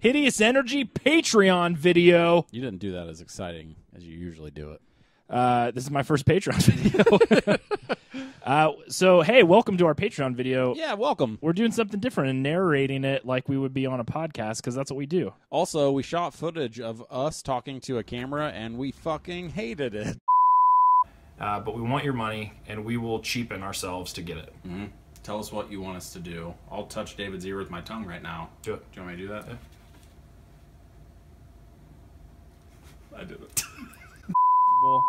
Hideous Energy Patreon video. You didn't do that as exciting as you usually do it. This is my first Patreon video. So, hey, welcome to our Patreon video. Yeah, welcome. We're doing something different and narrating it like we would be on a podcast because that's what we do. Also, we shot footage of us talking to a camera, and we fucking hated it. But we want your money, and we will cheapen ourselves to get it. Mm-hmm. Tell us what you want us to do. I'll touch David's ear with my tongue right now. Do it. Do you want me to do that? Yeah. I did it.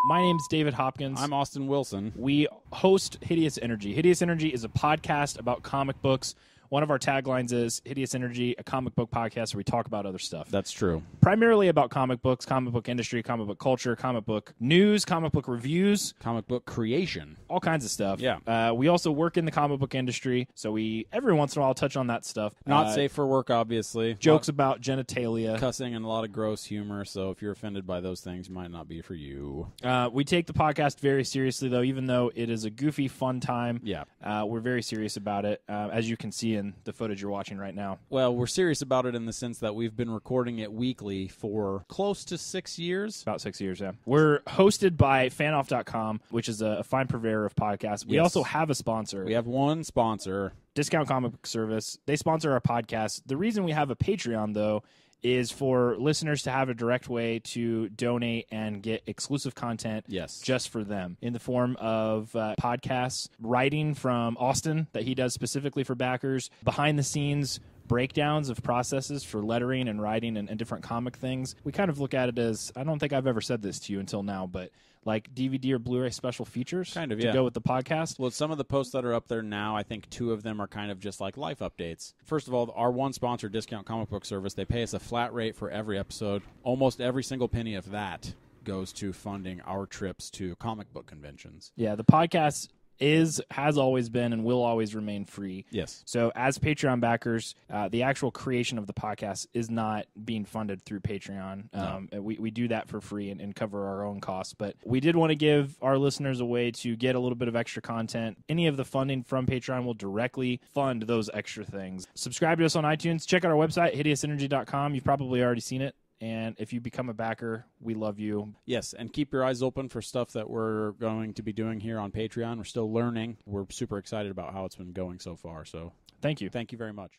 My name's David Hopkins. I'm Austin Wilson. We host Hideous Energy. Hideous Energy is a podcast about comic books. One of our taglines is Hideous Energy, a comic book podcast where we talk about other stuff. That's true. Primarily about comic books, comic book industry, comic book culture, comic book news, comic book reviews. Comic book creation. All kinds of stuff. Yeah. We also work in the comic book industry, so we every once in a while touch on that stuff. Not safe for work, obviously. Jokes about genitalia. Cussing and a lot of gross humor, so if you're offended by those things, it might not be for you. We take the podcast very seriously, though, even though it is a goofy, fun time. Yeah. We're very serious about it, as you can see in the footage you're watching right now. Well, we're serious about it in the sense that we've been recording it weekly for close to 6 years. About 6 years, yeah. We're hosted by fanoff.com, which is a fine purveyor of podcasts. We also have a sponsor. We have one sponsor. Discount Comic Book Service. They sponsor our podcast. The reason we have a Patreon, though, is for listeners to have a direct way to donate and get exclusive content just for them in the form of podcasts, writing from Austin that he does specifically for backers, behind-the-scenes breakdowns of processes for lettering and writing and different comic things. We kind of look at it as, I don't think I've ever said this to you until now, but like DVD or Blu-ray special features kind of, to go with the podcast. Well, some of the posts that are up there now, I think 2 of them are kind of just like life updates. First of all, our one sponsor, Discount Comic Book Service, they pay us a flat rate for every episode. Almost every single penny of that goes to funding our trips to comic book conventions. Yeah, the podcast has always been and will always remain free. Yes. So as Patreon backers, the actual creation of the podcast is not being funded through Patreon. No. We do that for free and cover our own costs. But we did want to give our listeners a way to get a little bit of extra content. Any of the funding from Patreon will directly fund those extra things. Subscribe to us on iTunes. Check out our website, hideousenergy.com. You've probably already seen it. And if you become a backer, we love you. Yes, and keep your eyes open for stuff that we're going to be doing here on Patreon. We're still learning. We're super excited about how it's been going so far. So thank you. Thank you very much.